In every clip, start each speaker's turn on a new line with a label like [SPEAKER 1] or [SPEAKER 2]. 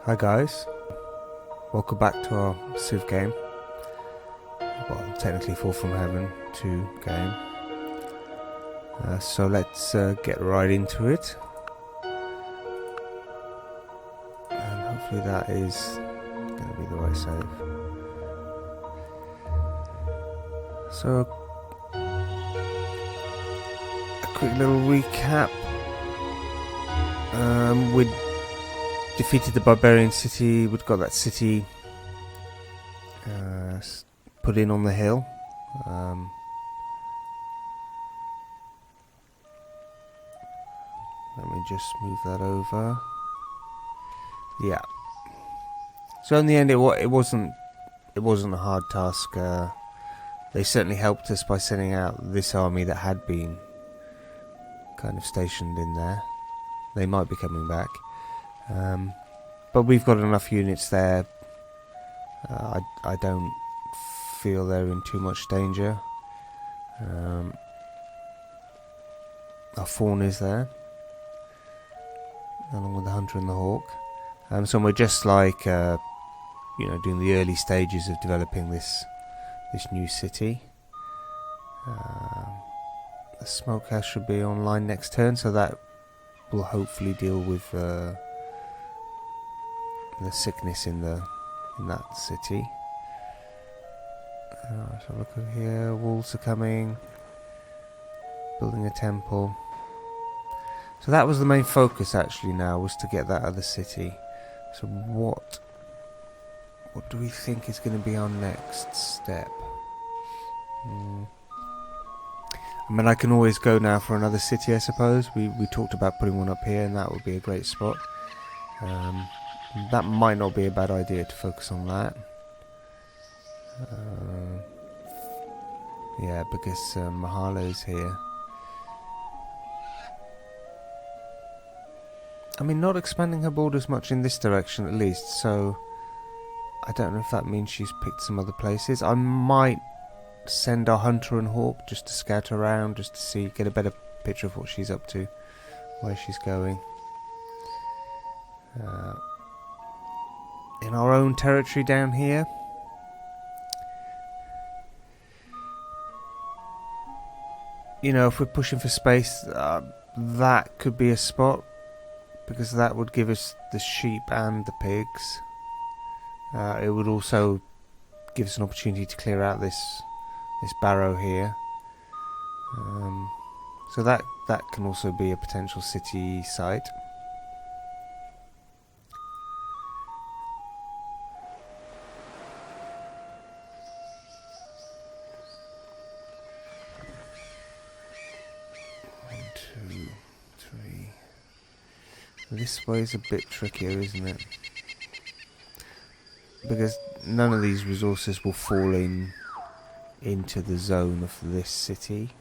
[SPEAKER 1] Hi guys, welcome back to our Civ game. Well, technically Fall From Heaven 2 game. So let's get right into it. And hopefully that is going to be the right save. So, a quick little recap. We'd defeated the barbarian city, we'd got that city put in on the hill. Let me just move that over. Yeah. So in the end, it wasn't a hard task. They certainly helped us by sending out this army that had been kind of stationed in there. They might be coming back, but we've got enough units there. I don't feel they're in too much danger. Our fawn is there, along with the hunter and the hawk. So we're just like doing the early stages of developing this new city. The smokehouse should be online next turn, so that will hopefully deal with the sickness in that city. So look over here, walls are coming, building a temple. So that was the main focus actually now, was to get that other city. So what do we think is going to be our next step? I mean, I can always go now for another city, I suppose. We talked about putting one up here, and that would be a great spot. That might not be a bad idea to focus on that. Yeah, because Mahala is here. I mean, not expanding her borders much in this direction at least, so I don't know if that means she's picked some other places. I might send our hunter and hawk just to scout around, just to get a better picture of what she's up to, where she's going. In our own territory down here, if we're pushing for space, that could be a spot, because that would give us the sheep and the pigs. It would also give us an opportunity to clear out this barrow here. So that can also be a potential city site. This way is a bit trickier, isn't it? Because none of these resources will fall into the zone of this city.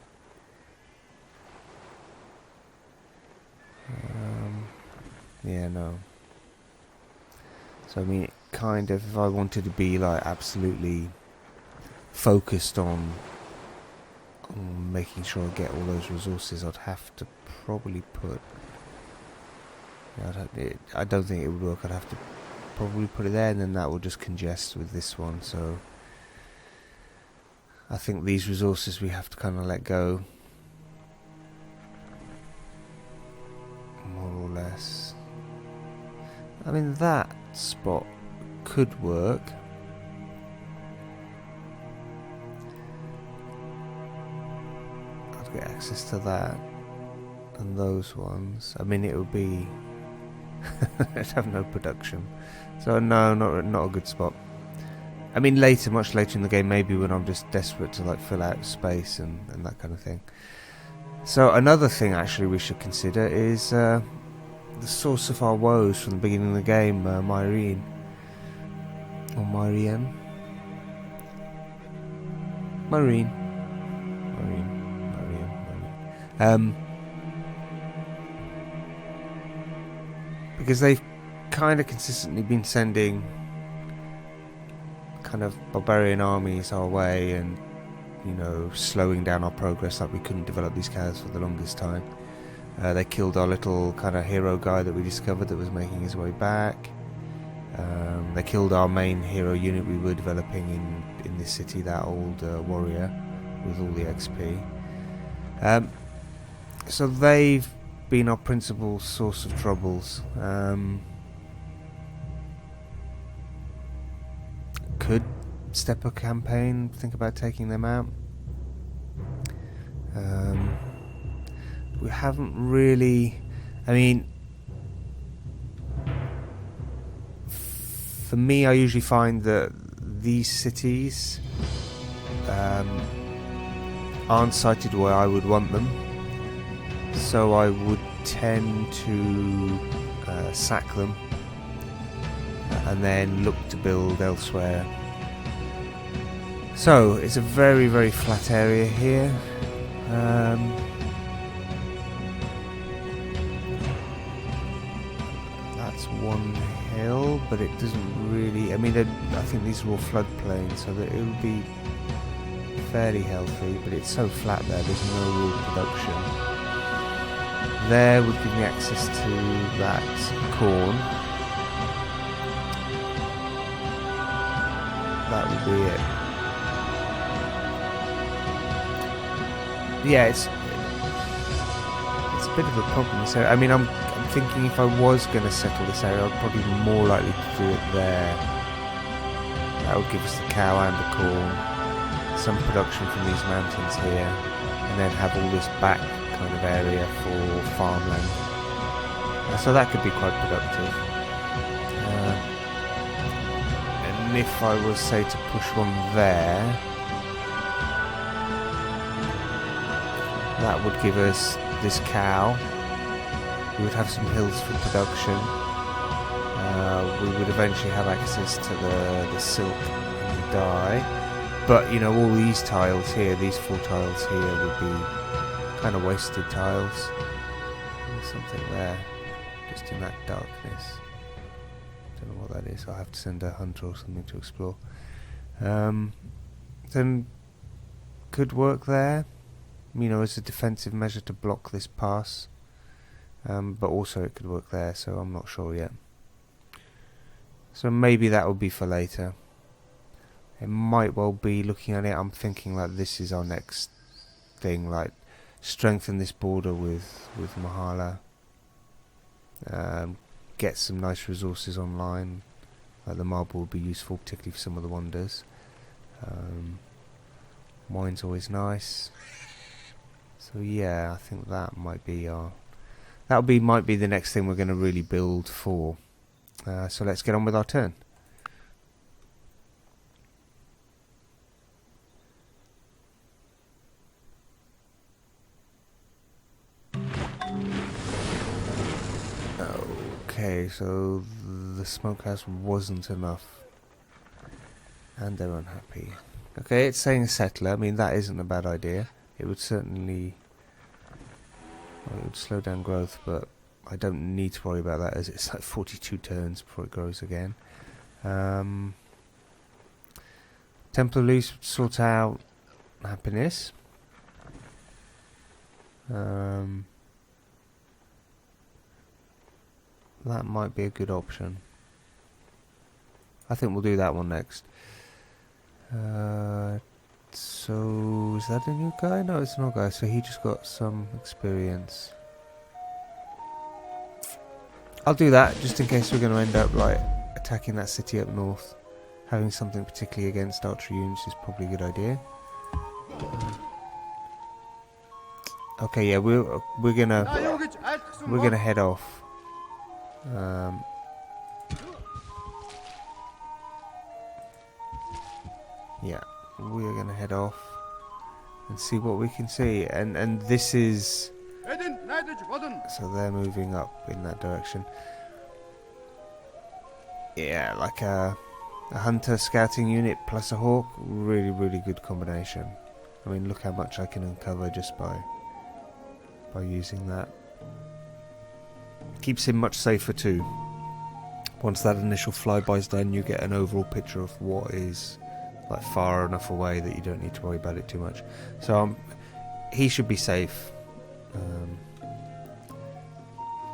[SPEAKER 1] Yeah, no. So I mean, kind of, if I wanted to be like absolutely focused on making sure I get all those resources, I'd have to probably put... I don't think it would work. I'd have to probably put it there, and then that will just congest with this one. So I think these resources we have to kind of let go, more or less. I mean, that spot could work. I'd get access to that and those ones. I mean, it would be I'd have no production, so no, not a good spot. I mean, much later in the game, maybe when I'm just desperate to like fill out space and that kind of thing. So another thing actually we should consider is the source of our woes from the beginning of the game, Myrene. Or Myrene. Because they've kind of consistently been sending kind of barbarian armies our way, and slowing down our progress, like we couldn't develop these cows for the longest time. They killed our little kind of hero guy that we discovered that was making his way back. They killed our main hero unit we were developing in this city, that old warrior with all the XP. So they've been our principal source of troubles. Could step up campaign, think about taking them out. We haven't really... I mean, for me, I usually find that these cities aren't sited where I would want them, so I would tend to sack them and then look to build elsewhere. So it's a very, very flat area here. That's one hill, but it doesn't really... I mean, I think these are all floodplains, so that it would be fairly healthy, but it's so flat there, there's no real production. There would give me access to that corn. That would be it. Yeah, it's a bit of a problem. So I mean, I'm thinking if I was going to settle this area, I'd probably be more likely to do it there. That would give us the cow and the corn, some production from these mountains here, and then have all this back kind of area for farmland. So that could be quite productive. And if I was, say, to push one there, that would give us this cow. We would have some hills for production. We would eventually have access to the silk and the dye. But, you know, all these tiles here, these 4 tiles here, would be kind of wasted tiles. There's something there, just in that darkness. Don't know what that is. I'll have to send a hunter or something to explore. Then could work there, you know, as a defensive measure to block this pass. But also it could work there, so I'm not sure yet. So maybe that will be for later. It might well be, looking at it, I'm thinking like this is our next thing, like strengthen this border with Mahala. Get some nice resources online. Like the marble would be useful, particularly for some of the wonders. Mine's always nice. So yeah, I think that might be our... might be the next thing we're going to really build for. So let's get on with our turn. Okay, so the smokehouse wasn't enough. And they're unhappy. Okay, it's saying settler. I mean, that isn't a bad idea. It would certainly... well, it would slow down growth, but I don't need to worry about that, as it's like 42 turns before it grows again. Temple of Leaves would sort out happiness. That might be a good option. I think we'll do that one next. So, is that a new guy? No, it's not a guy, so he just got some experience. I'll do that, just in case we're going to end up, like, attacking that city up north. Having something particularly against archery units is probably a good idea. Okay, yeah, we're gonna head off. Yeah, we are gonna head off and see what we can see. And this is... so they're moving up in that direction. Yeah, like a hunter scouting unit plus a hawk, really, really good combination. I mean, look how much I can uncover just by using that. Keeps him much safer too. Once that initial flyby's done, you get an overall picture of what is like far enough away that you don't need to worry about it too much. So he should be safe.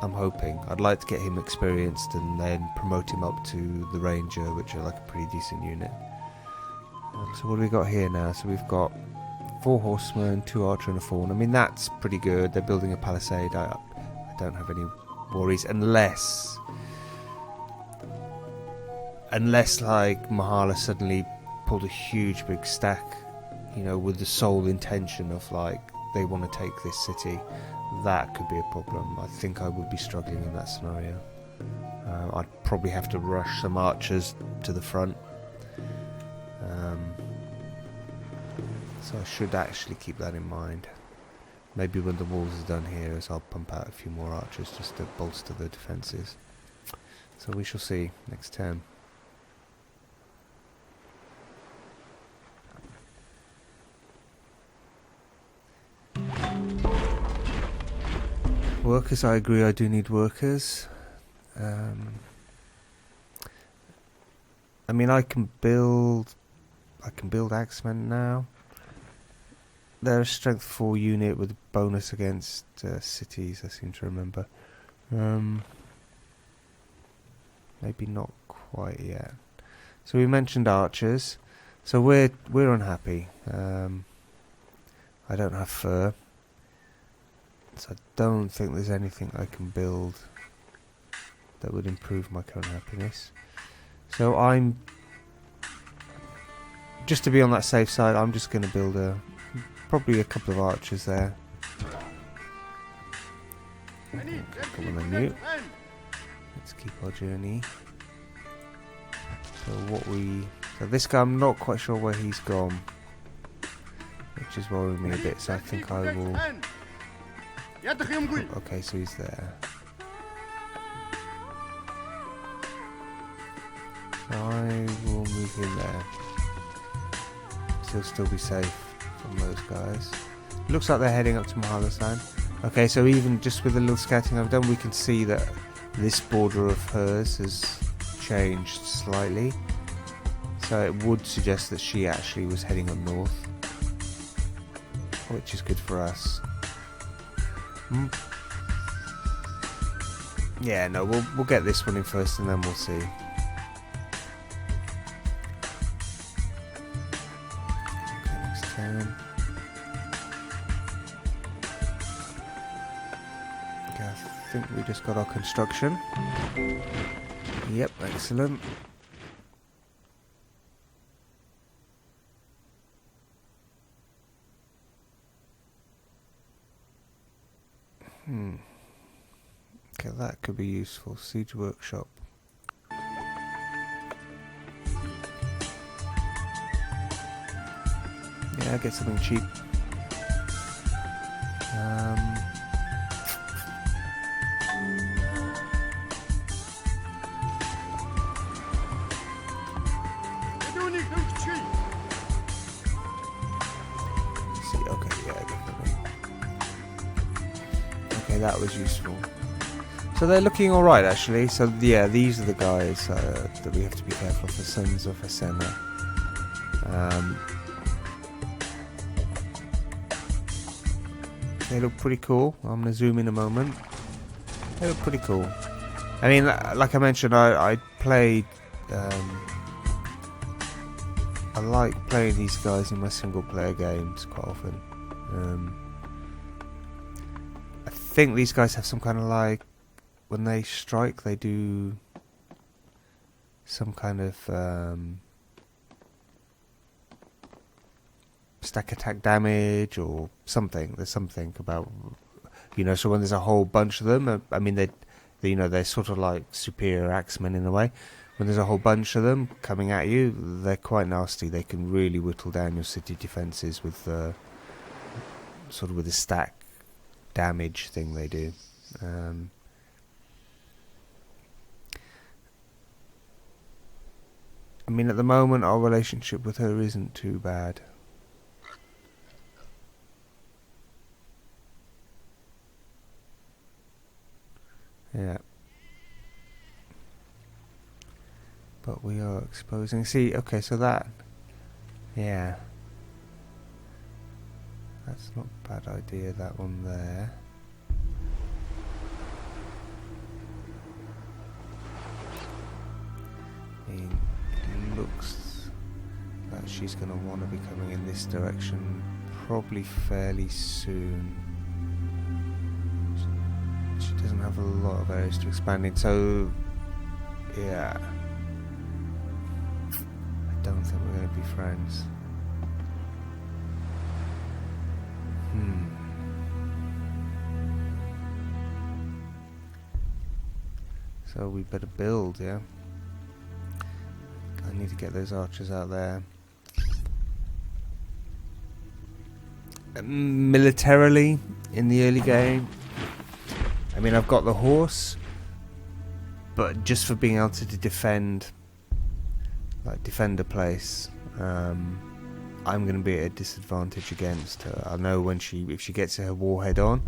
[SPEAKER 1] I'm hoping. I'd like to get him experienced and then promote him up to the Ranger, which are like a pretty decent unit. So what do we got here now? So we've got 4 horsemen, 2 archer and a fawn. I mean, that's pretty good. They're building a palisade. I don't have any worries unless like Mahala suddenly pulled a huge big stack, you know, with the sole intention of like they want to take this city. That could be a problem. I think I would be struggling in that scenario. I'd probably have to rush some archers to the front. So I should actually keep that in mind. Maybe when the walls are done here, as I'll pump out a few more archers just to bolster the defences. So we shall see next turn. Workers, I agree, I do need workers. I mean, I can build axemen now. They're a strength 4 unit with a bonus against cities, I seem to remember. Maybe not quite yet. So we mentioned archers. So we're unhappy. I don't have fur. So I don't think there's anything I can build that would improve my current happiness. So I'm, just to be on that safe side, I'm just going to build probably a couple of archers there. Come on then, mute. Let's keep our journey. So this guy, I'm not quite sure where he's gone, which is worrying me a bit. So I think I will. Okay, so he's there. So I will move him there. So he'll still be safe from those guys. Looks like they're heading up to Mahala's land. Okay, so even just with the little scouting I've done, we can see that this border of hers has changed slightly. So it would suggest that she actually was heading up north, which is good for us. Yeah, no, we'll get this one in first and then we'll see. Okay, next turn. Okay, I think we just got our construction. Yep, excellent. Okay, that could be useful. Siege workshop. Yeah, get something cheap. See, okay, yeah, definitely. Okay, that was useful. So they're looking alright actually. So yeah, these are the guys that we have to be careful of, the sons of Hasena. They look pretty cool. I'm going to zoom in a moment. They look pretty cool. I mean, like I mentioned, I played... I like playing these guys in my single player games quite often. I think these guys have some kind of like... When they strike, they do some kind of stack attack damage or something. There's something about, you know. So when there's a whole bunch of them, I mean, they're sort of like superior axemen in a way. When there's a whole bunch of them coming at you, they're quite nasty. They can really whittle down your city defenses with sort of with the stack damage thing they do. I mean, at the moment, our relationship with her isn't too bad. Yeah. But we are exposing... See, okay, so that... Yeah. That's not a bad idea, that one there. she's going to want to be coming in this direction probably fairly soon. She doesn't have a lot of areas to expand in, so yeah, I don't think we're going to be friends. So we better build, yeah? I need to get those archers out there. Militarily, in the early game, I mean, I've got the horse, but just for being able to defend a place, I'm going to be at a disadvantage against her. I know if she gets her warhead on,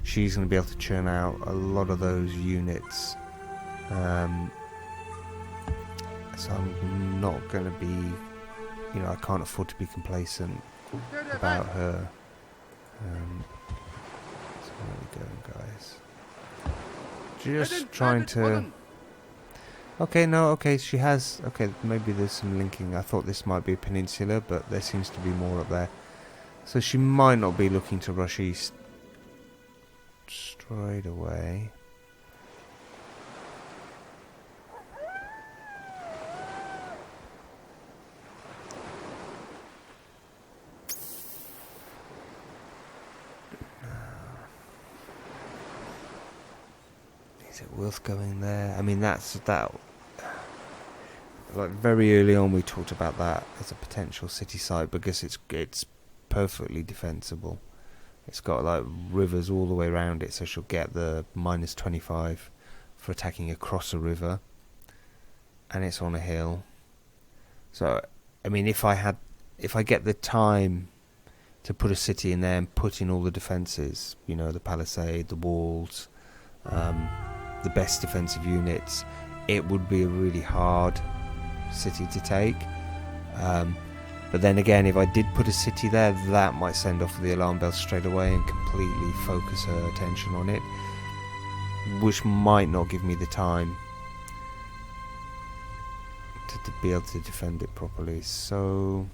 [SPEAKER 1] she's going to be able to churn out a lot of those units. So I'm not going to be, I can't afford to be complacent about her. So where are we going, guys? Just trying to... Okay, she has... Okay, maybe there's some linking. I thought this might be a peninsula, but there seems to be more up there. So she might not be looking to rush east straight away. Is it worth going there? I mean, that. Like very early on, we talked about that as a potential city site because it's perfectly defensible. It's got like rivers all the way around it, so she'll get the -25 for attacking across a river, and it's on a hill. So, I mean, if I get the time to put a city in there and put in all the defences, the palisade, the walls, the best defensive units, it would be a really hard city to take. But then again, if I did put a city there, that might send off the alarm bells straight away and completely focus her attention on it, which might not give me the time to be able to defend it properly. So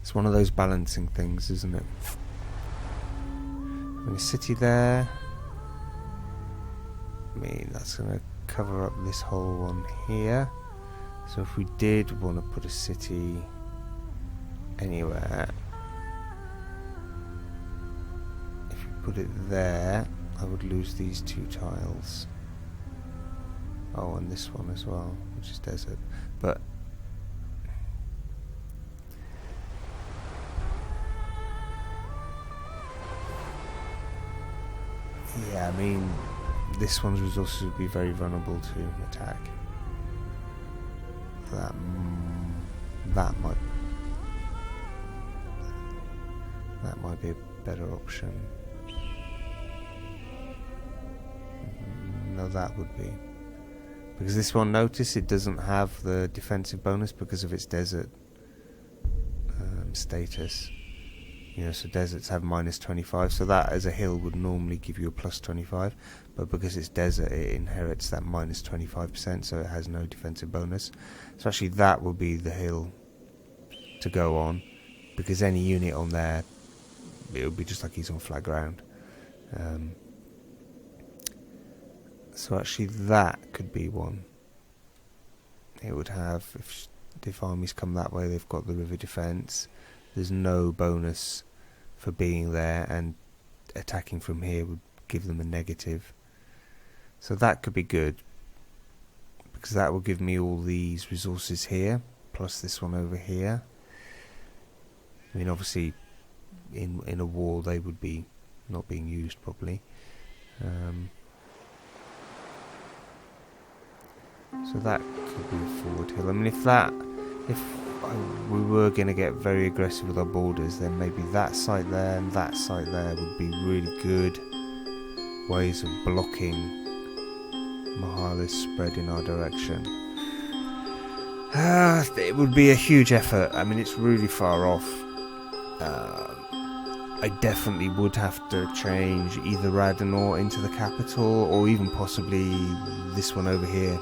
[SPEAKER 1] it's one of those balancing things, isn't it? A city there, I mean, that's going to cover up this whole one here. So if we did want to put a city anywhere, if we put it there, I would lose these 2 tiles. Oh, and this one as well, which is desert. But yeah, I mean, this one's resources would be very vulnerable to attack. That might be a better option. No, that would be, because this one, notice it doesn't have the defensive bonus because of its desert status. So deserts have -25, so that as a hill would normally give you a +25, but because it's desert, it inherits that -25%, so it has no defensive bonus. So actually that will be the hill to go on, because any unit on there, it would be just like he's on flat ground. So actually that could be one. It would have, if armies come that way, they've got the river defense. There's no bonus for being there, and attacking from here would give them a negative. So that could be good, because that will give me all these resources here, plus this one over here. I mean, obviously, in a war, they would be not being used properly. So that could be a forward hill. I mean, if we were going to get very aggressive with our borders, then maybe that site there and that site there would be really good ways of blocking Mahala's spread in our direction. It would be a huge effort. I mean, it's really far off. I definitely would have to change either Radanor into the capital, or even possibly this one over here.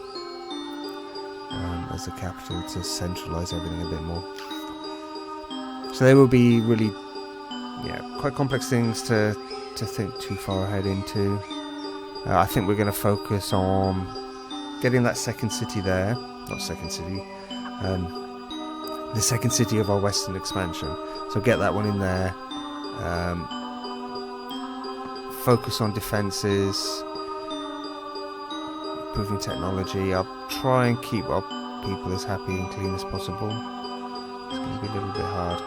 [SPEAKER 1] as the capital to centralise everything a bit more. So they will be really, quite complex things to think too far ahead into. I think we're going to focus on getting that second city there. Not second city. The second city of our western expansion. So get that one in there. Focus on defences. Improving technology. I'll try and keep our people as happy and clean as possible. It's going to be a little bit hard.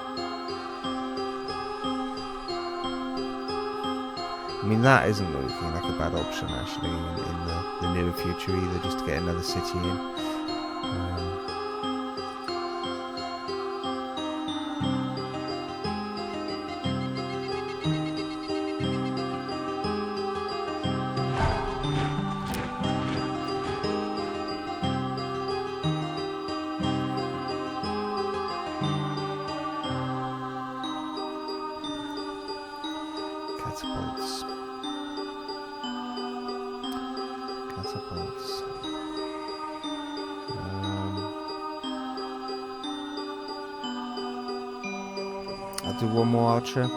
[SPEAKER 1] I mean, that isn't looking like a bad option actually in the nearer future either, just to get another city in. Catapults. I'll do one more archer.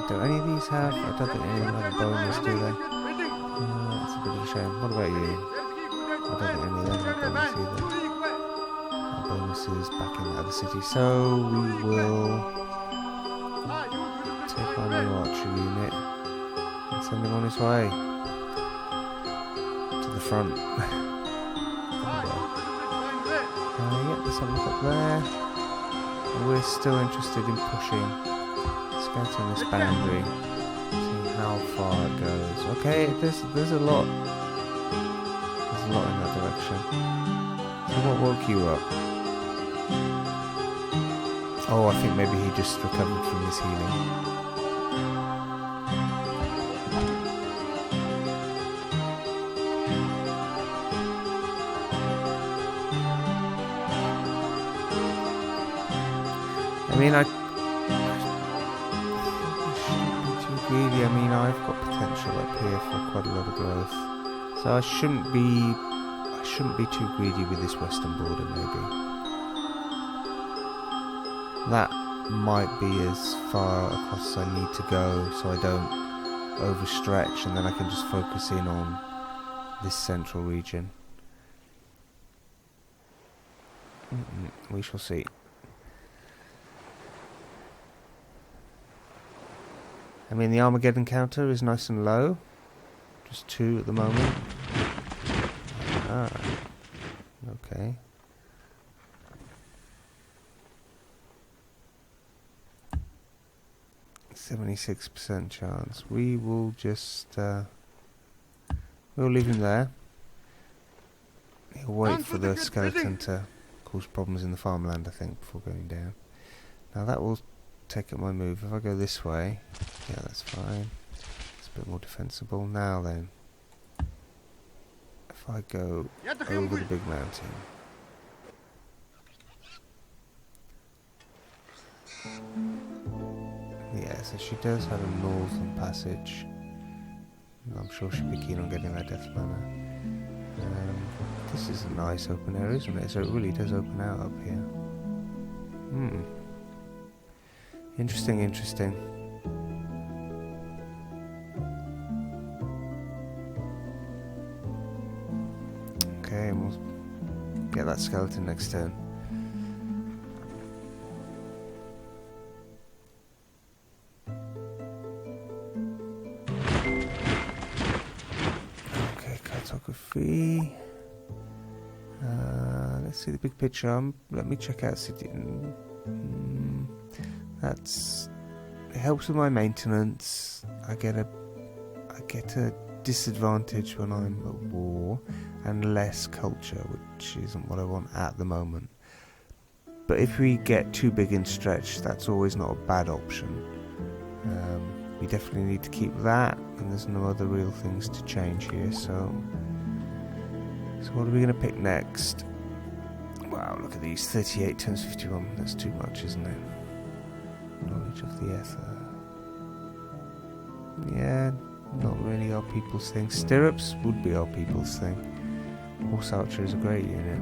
[SPEAKER 1] Do any of these have? I don't think any of them have a bonus, do they? That's a bit of a shame. What about you? I don't think any of them have bonus either. Bonuses back in the other city. So we will take on the archer unit and send him on his way to the front. There's something up there. We're still interested in pushing, scouting this boundary, seeing how far it goes. Okay, there's a lot. There's a lot in that direction. So what woke you up? Oh, I think maybe he just recovered from his healing. I mean, I shouldn't be too greedy. I mean, I've got potential up here for quite a lot of growth, so I shouldn't be too greedy with this western border. Maybe that might be as far across as I need to go, so I don't overstretch, and then I can just focus in on this central region. We shall see. I mean, the Armageddon counter is nice and low. Just 2 at the moment. Okay. %76% chance. We will just... we'll leave him there. He'll wait for the skeleton to cause problems in the farmland, I think, before going down. Now that will take up my move. If I go this way, yeah, that's fine. It's a bit more defensible. Now then, if I go over the big mountain, yeah, so she does have a northern passage. I'm sure she'll be keen on getting that death banner. This is a nice open area, isn't it? So it really does open out up here. Interesting. Okay, we'll get that skeleton next turn. Okay, cartography. Let's see the big picture. Let me check out city. It helps with my maintenance. I get a disadvantage when I'm at war, and less culture, which isn't what I want at the moment. But if we get too big and stretched, that's always not a bad option. We definitely need to keep that, and there's no other real things to change here. So what are we going to pick next? Wow, look at these. 38 times 51. That's too much, isn't it? Knowledge of the ether. Yeah, not really our people's thing. Stirrups would be our people's thing. Horse archer is a great unit.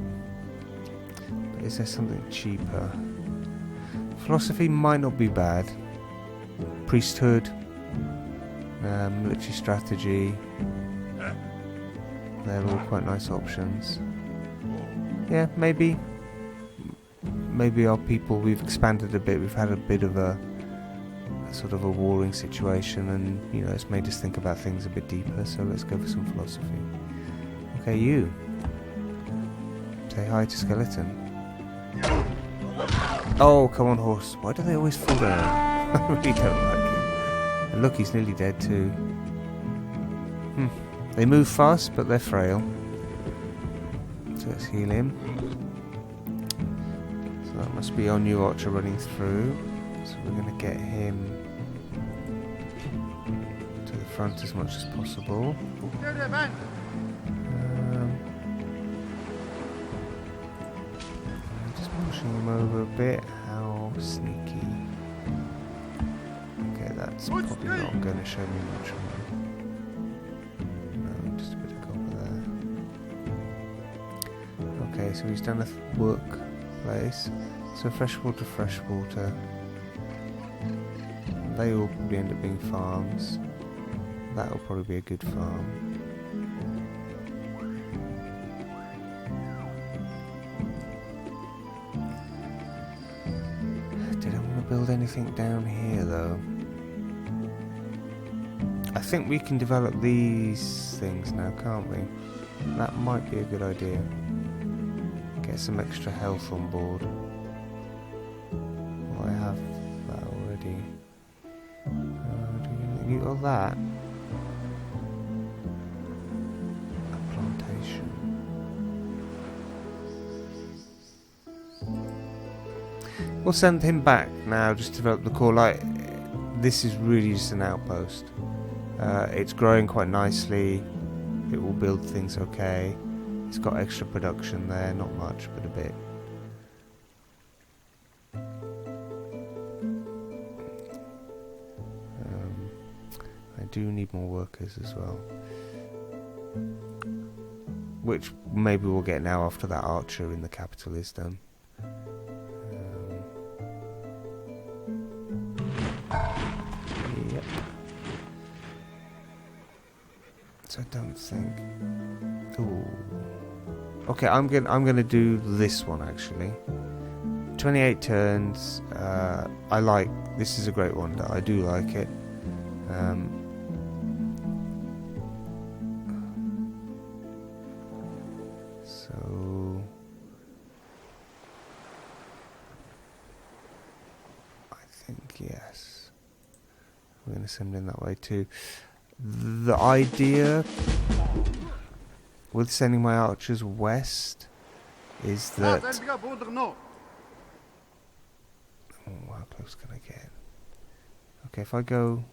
[SPEAKER 1] But is there something cheaper? Philosophy might not be bad. Priesthood, military strategy. They're all quite nice options. Yeah, maybe our people, we've expanded a bit. We've had a bit of a sort of a warring situation, and you know, it's made us think about things a bit deeper. So let's go for some philosophy. Okay, you. Say hi to Skeleton. Oh, come on, horse. Why do they always fall down? I really don't like it. And look, he's nearly dead too. They move fast, but they're frail. So let's heal him. So that must be our new archer running through. So we're going to get him to the front as much as possible. Just pushing him over a bit. How sneaky. Okay, that's probably not going to show me much more. No, just a bit of copper there. Okay, so he's done a workplace. So freshwater. They all probably end up being farms. That will probably be a good farm. Did I want to build anything down here though? I think we can develop these things now, can't we? That might be a good idea. Get some extra health on board. Well, I have that already. Do you got that? A plantation. We'll send him back now, just to develop the core light. This is really just an outpost. It's growing quite nicely. It will build things okay. It's got extra production there, not much, but a bit. I do need more workers as well. Which maybe we'll get now after that archer in the capital is done. Yep. So I don't think. Ooh. Okay, I'm gonna do this one actually. 28 turns. I like. This is a great one. I do like it. So I think yes. We're gonna send in that way too. The idea with sending my archers west is that... Oh, how close can I get? Okay, if I go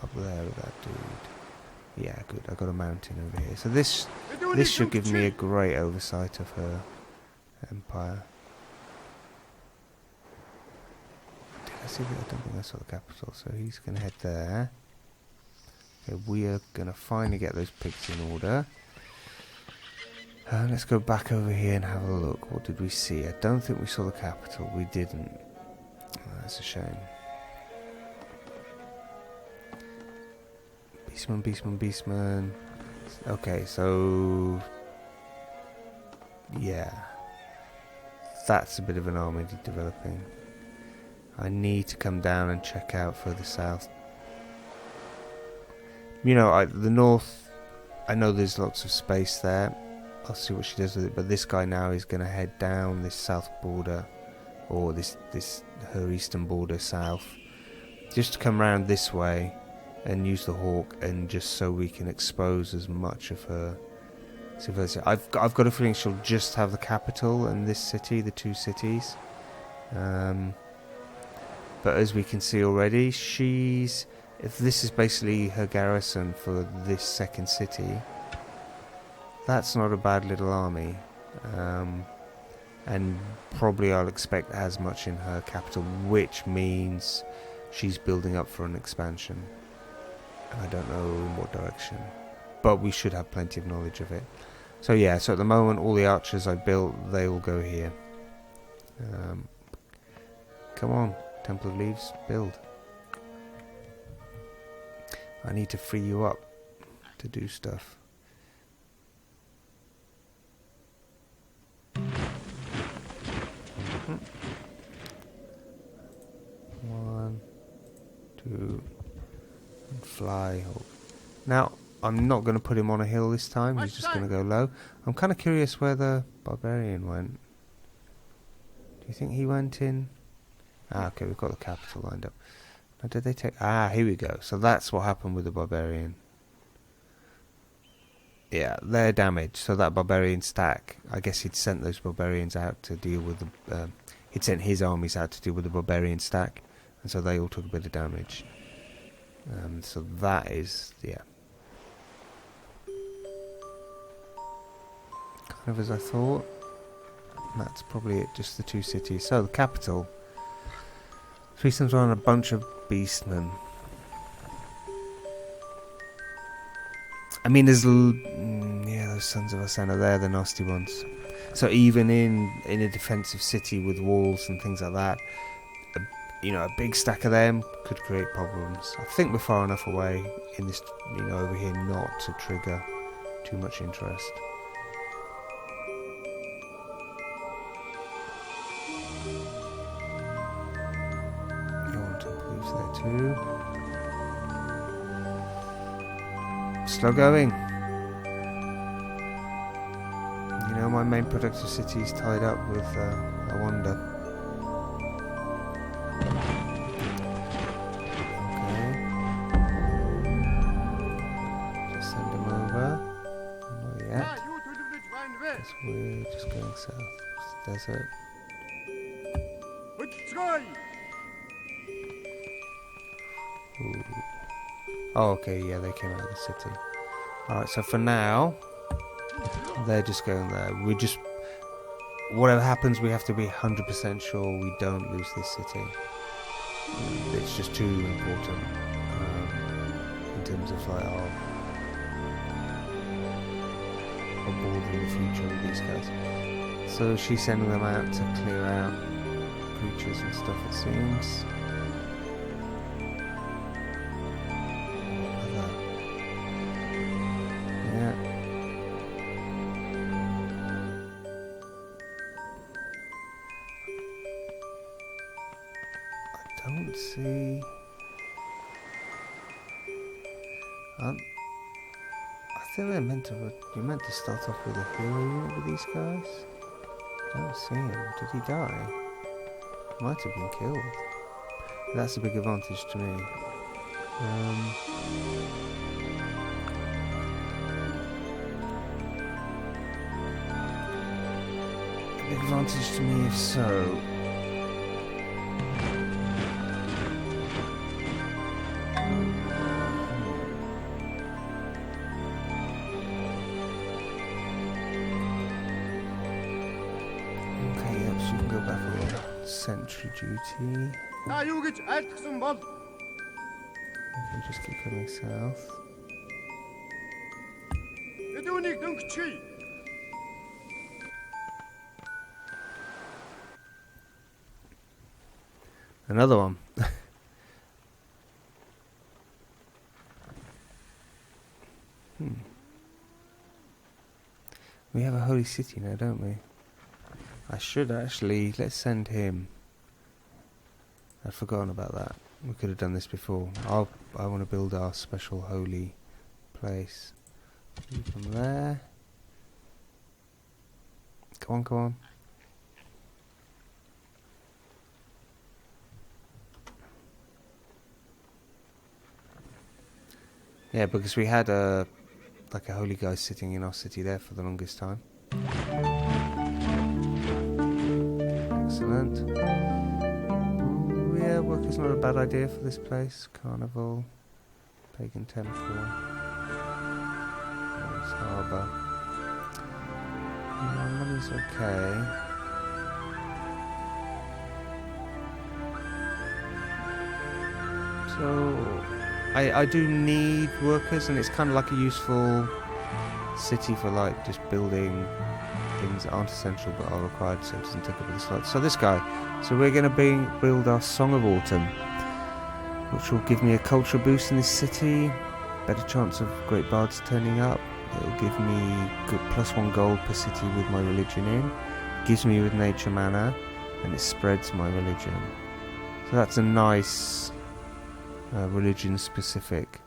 [SPEAKER 1] up there with that dude... Yeah, good, I got a mountain over here. So this should give me a great oversight of her empire. Did I see that? I don't think I saw the capital, so he's going to head there. Okay, we are going to finally get those pigs in order. Let's go back over here and have a look. What did we see? I don't think we saw the capital. We didn't. Oh, that's a shame. Beastman. Okay, so... Yeah. That's a bit of an army developing. I need to come down and check out further south. You know, the north, I know there's lots of space there. I'll see what she does with it. But this guy now is going to head down this south border, or her eastern border south, just to come around this way and use the hawk, and just so we can expose as much of her civilization. I've got a feeling she'll just have the capital and this city, the two cities. But as we can see already, if this is basically her garrison for this second city, that's not a bad little army. And probably I'll expect as much in her capital, which means she's building up for an expansion. I don't know in what direction, but we should have plenty of knowledge of it. So yeah, so at the moment all the archers I built, they all go here. Come on, Temple of Leaves, build. I need to free you up to do stuff. One, two, and fly. Now, I'm not going to put him on a hill this time, he's just going to go low. I'm kind of curious where the barbarian went. Do you think he went in? Ah, okay, we've got the capital lined up. Now, did they take... Ah, here we go. So that's what happened with the barbarian. Yeah, they're damaged. So that barbarian stack, I guess he'd sent those barbarians out to deal with the... he'd sent his armies out to deal with the barbarian stack. And so they all took a bit of damage. So that is... yeah. Kind of as I thought. That's probably it, just the two cities. So the capital. Threesomes on a bunch of beastmen. I mean, there's yeah, those Sons of Asana, they're the nasty ones. So even in a defensive city with walls and things like that, a big stack of them could create problems. I think we're far enough away in this, over here not to trigger too much interest. There too. Slow going. My main productive city is tied up with a wonder. Okay. Just send him over. Not yet. Guess we're just going south. It's the desert. Ooh. Oh, okay, yeah, they came out of the city. Alright, so for now, they're just going there. Whatever happens, we have to be 100% sure we don't lose this city. It's just too important in terms of like our border in the future with these guys. So she's sending them out to clear out creatures and stuff, it seems. Don't see. I think you're meant to start off with a hero unit with these guys. Don't see him. Did he die? Might have been killed. That's a big advantage to me. A big advantage to me if so. Sentry duty. We can just keep coming south. Another one. We have a holy city now, don't we? I should actually... let's send him. I'd forgotten about that. We could have done this before. I want to build our special holy place. From there. Come on, come on. Yeah, because we had a holy guy sitting in our city there for the longest time. Excellent. Ooh, yeah, work is not a bad idea for this place. Carnival, pagan temple, harbour. Money's okay. So I do need workers, and it's kind of like a useful city for like just building things that aren't essential but are required, so it doesn't take up all the slots. So this guy. So we're going to build our Song of Autumn, which will give me a culture boost in this city, better chance of great bards turning up. It'll give me good +1 gold per city with my religion in. Gives me with nature mana, and it spreads my religion. So that's a nice religion-specific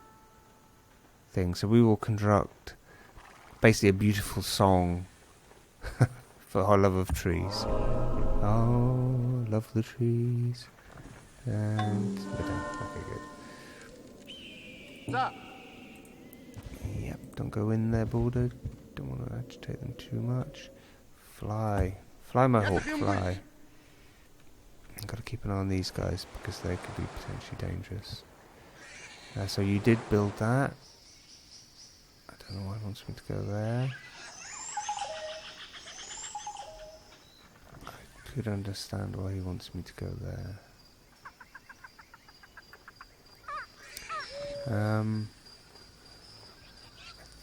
[SPEAKER 1] thing. So we will construct basically a beautiful song for our love of trees. Oh, love the trees. And we're done. Okay, good. Yep, don't go in there, Border. Don't want to agitate them too much. Fly. Fly, my hawk, fly. I've got to keep an eye on these guys because they could be potentially dangerous. So you did build that. I don't know why he wants me to go there. I could understand why he wants me to go there. I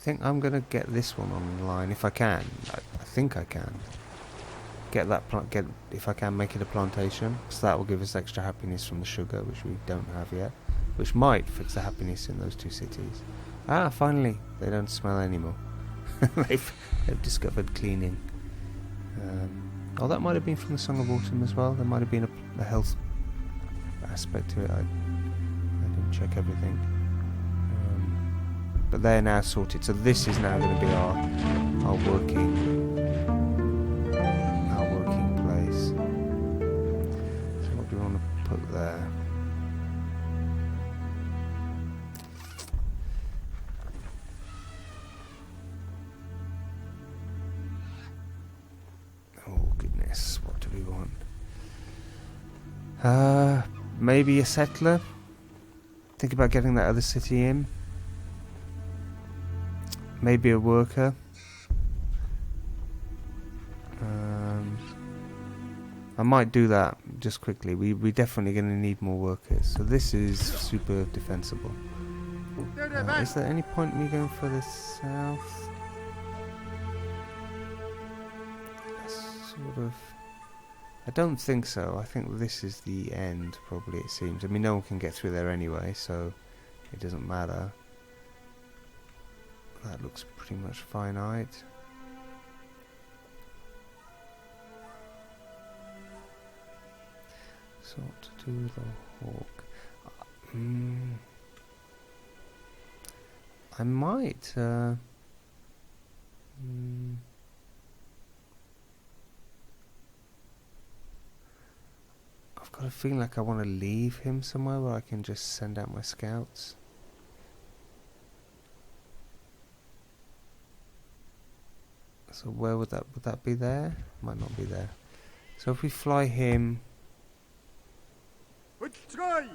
[SPEAKER 1] think I'm gonna get this one online if I can. I think I can get that if I can make it a plantation, because that will give us extra happiness from the sugar, which we don't have yet, which might fix the happiness in those two cities. Ah, finally, they don't smell anymore. they've discovered cleaning. Oh, that might have been from the Song of Autumn as well. There might have been a health aspect to it. I didn't check everything. But they're now sorted, so this is now going to be our working place. So what do we want to put there? Oh goodness, what do we want? Maybe a settler. Think about getting that other city in. Maybe a worker. I might do that just quickly. We're definitely going to need more workers. So this is super defensible. Is there any point in me going for the south? Sort of. I don't think so. I think this is the end, probably, it seems. I mean, no one can get through there anyway, so it doesn't matter. That looks pretty much finite. So what to do with the hawk? I might. I've got a feeling like I want to leave him somewhere where I can just send out my scouts. So where would that be there? Might not be there. So if we fly him, that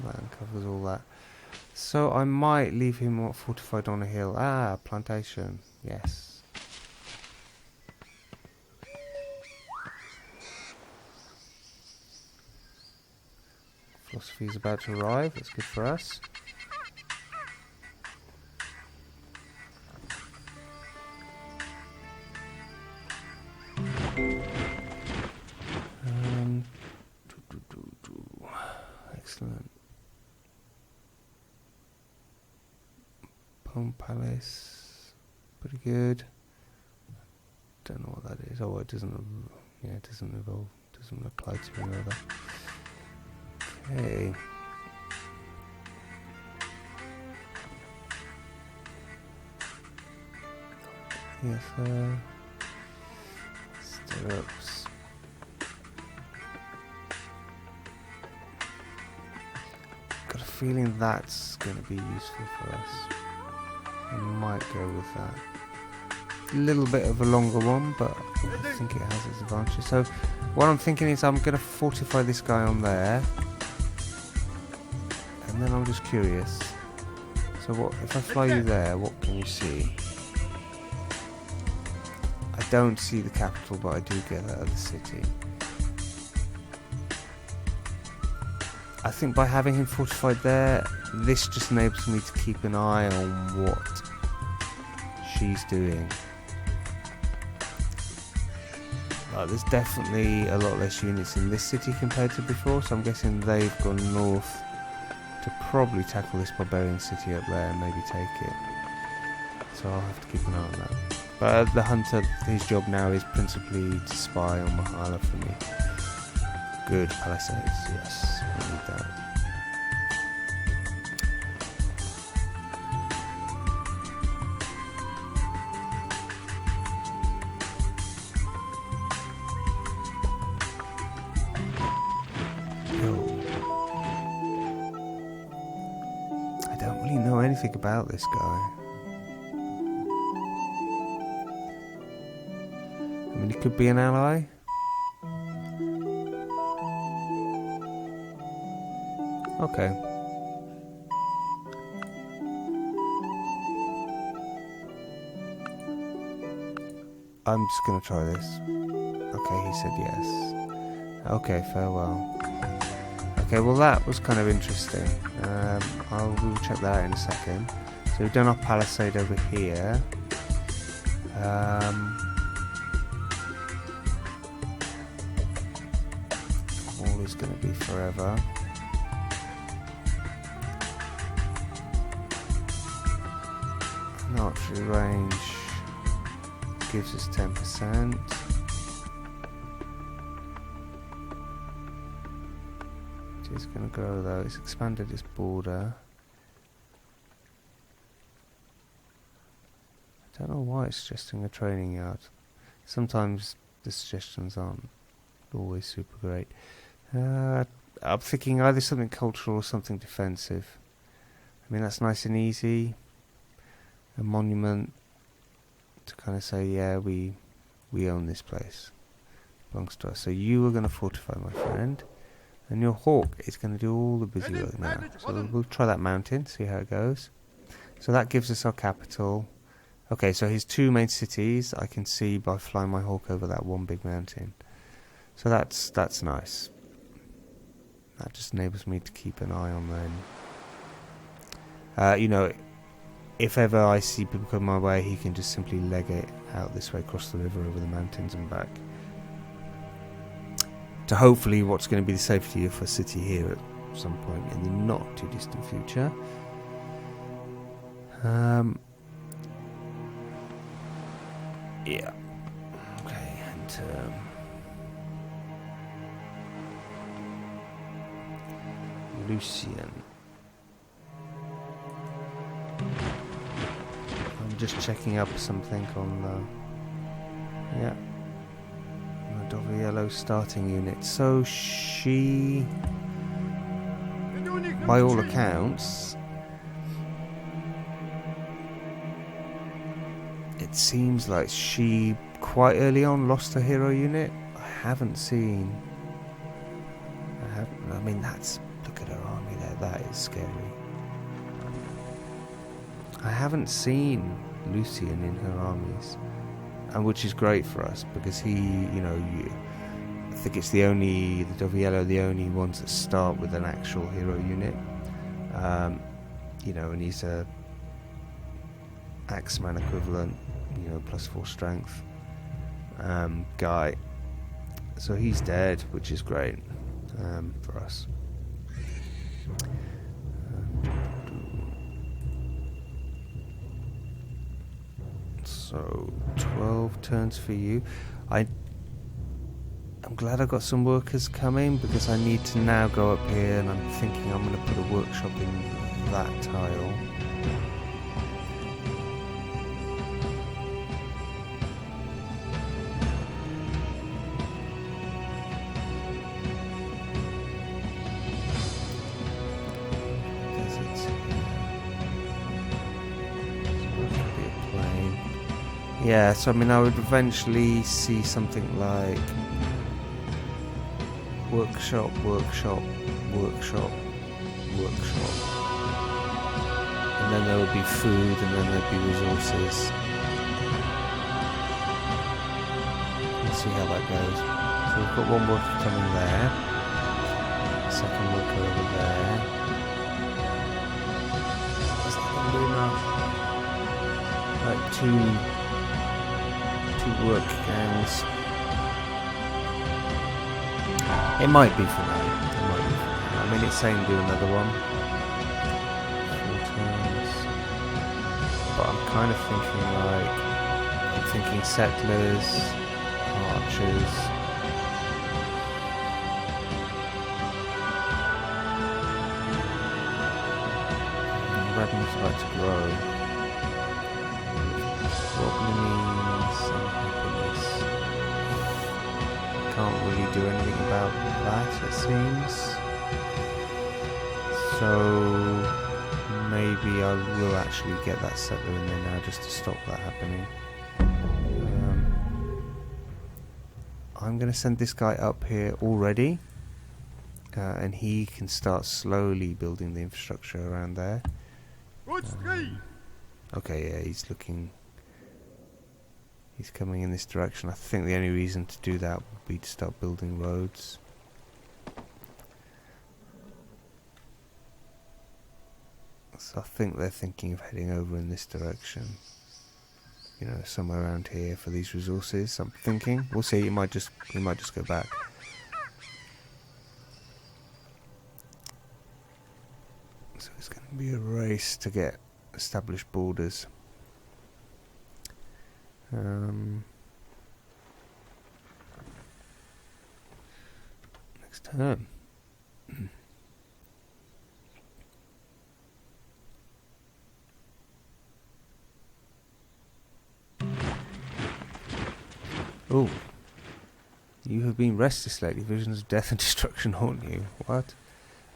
[SPEAKER 1] uncovers all that. So I might leave him fortified on a hill. Ah, plantation. Yes. Philosophy is about to arrive. That's good for us. Excellent. Palm Palace, pretty good. Don't know what that is. Oh, it doesn't. Yeah, it doesn't evolve. Doesn't apply to me either. Okay. Yes, stirrups. Got a feeling that's going to be useful for us. I might go with that. A little bit of a longer one, but I think it has its advantages. So what I'm thinking is I'm going to fortify this guy on there. And then I'm just curious. So what if I fly you there, what can you see? I don't see the capital, but I do get that other city. I think by having him fortified there, this just enables me to keep an eye on what she's doing. There's definitely a lot less units in this city compared to before, so I'm guessing they've gone north to probably tackle this barbarian city up there and maybe take it. So I'll have to keep an eye on that. But the hunter, his job now is principally to spy on Mahala for me. Good palisades, yes, I need that. I don't really know anything about this guy. I mean, he could be an ally. Okay. I'm just gonna try this. Okay, he said yes. Okay, farewell. Okay, well that was kind of interesting. We'll check that out in a second. So we've done our palisade over here. All is gonna be forever. Archery range gives us 10%. It is going to grow though. It's expanded its border. I don't know why it's suggesting a training yard. Sometimes the suggestions aren't always super great. I'm thinking either something cultural or something defensive. I mean, that's nice and easy. A monument to kind of say, yeah, we own this place, belongs to us. So you are going to fortify, my friend, and your hawk is going to do all the busy work now. So we'll try that mountain, see how it goes. So that gives us our capital. Okay, so his two main cities I can see by flying my hawk over that one big mountain. So that's nice. That just enables me to keep an eye on them. You know, if ever I see people come my way, he can just simply leg it out this way across the river over the mountains and back. To hopefully what's going to be the safety of a city here at some point in the not too distant future. Yeah. Okay, and Lucian. Just checking up something on the Doviello starting unit. So she, by all accounts, it seems like she quite early on lost her hero unit. I mean, look at her army there. That is scary. I haven't seen Lucian in her armies, and which is great for us because he, I think it's the Doviello, the only ones that start with an actual hero unit, and he's a Axeman equivalent, +4 strength guy, so he's dead, which is great for us. So 12 turns for you. I'm glad I got some workers coming because I need to now go up here, and I'm thinking I'm going to put a workshop in that tile. Yeah, so I mean, I would eventually see something like workshop, workshop, workshop, workshop, and then there would be food, and then there'd be resources. Let's see how that goes. So we've got one worker coming there. second worker over there. Is that going to be enough? Like two work gangs. It might be for now. It might be for now. I mean, it's saying do another one. 4 turns. But I'm kind of thinking like, I'm thinking settlers, archers. Revenue's about to grow. Goblins, unhappiness. Can't really do anything about that, it seems. So maybe I will actually get that settler in there now just to stop that happening. I'm going to send this guy up here already, and he can start slowly building the infrastructure around there. Okay, yeah, he's coming in this direction. I think the only reason to do that would be to start building roads. So I think they're thinking of heading over in this direction. You know, somewhere around here for these resources. I'm thinking. We'll see. He might just go back. So it's going to be a race to get established borders. Next turn. Oh, you have been restless lately. Visions of death and destruction haunt you. What?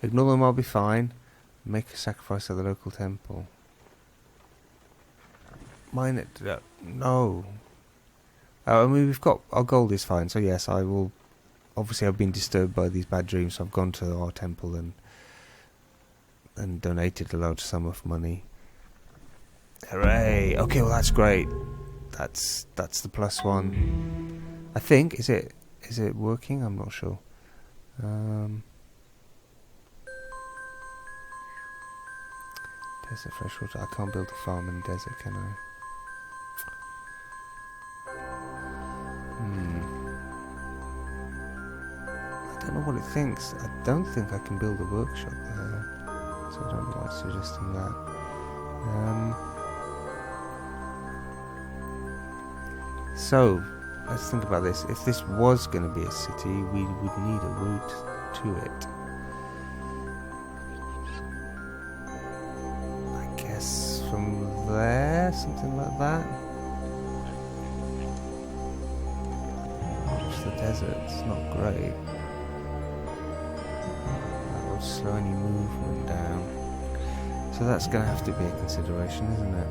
[SPEAKER 1] Ignore them, I'll be fine. Make a sacrifice at the local temple. Mine it. No. I mean, we've got our gold is fine. So yes, I will. Obviously, I've been disturbed by these bad dreams. So I've gone to our temple and donated a large sum of money. Hooray! Okay, well that's great. That's the +1. I think is it working? I'm not sure. Desert freshwater. I can't build a farm in the desert, can I? I don't know what it thinks. I don't think I can build a workshop there, so I don't know why it's suggesting that. So, let's think about this. If this was going to be a city, we would need a route to it. I guess from there, something like that. Just the desert, it's not great. That will slow any movement down. So that's going to have to be a consideration, isn't it?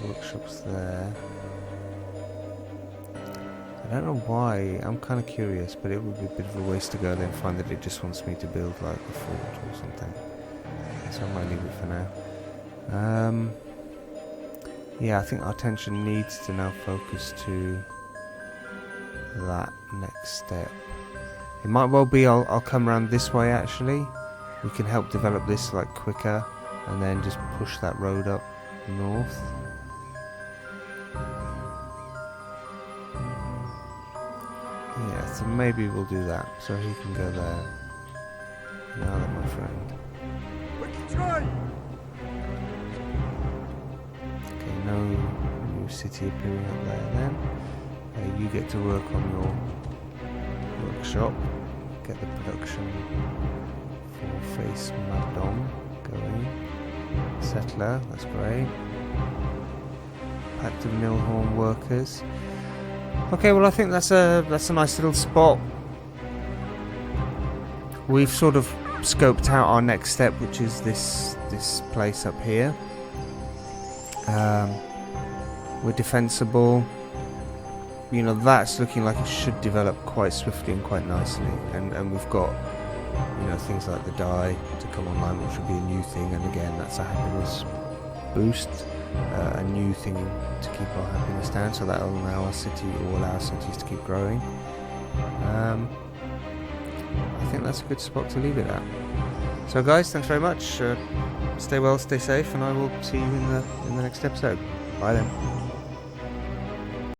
[SPEAKER 1] Workshops there. I don't know why. I'm kind of curious, but it would be a bit of a waste to go there and find that it just wants me to build like a fort or something. So I might leave it for now. Yeah, I think our attention needs to now focus to that next step. It might well be I'll come around this way actually. We can help develop this like quicker and then just push that road up north. Yeah, so maybe we'll do that. So he can go there. Now then, my friend. Okay, no new city appearing up there then. You get to work on your workshop. Get the production for Face Madom going. Settler, that's great. Pact of Millhorn workers. Okay, well I think that's a nice little spot. we've sort of scoped out our next step, which is this place up here. We're defensible. You know, that's looking like it should develop quite swiftly and quite nicely. And we've got, you know, things like the dye to come online, which will be a new thing. And again, that's a happiness boost, a new thing to keep our happiness down. So that'll allow our city, all our cities, to keep growing. I think that's a good spot to leave it at. So guys, thanks very much. Stay well, stay safe, and I will see you in the next episode. Bye then.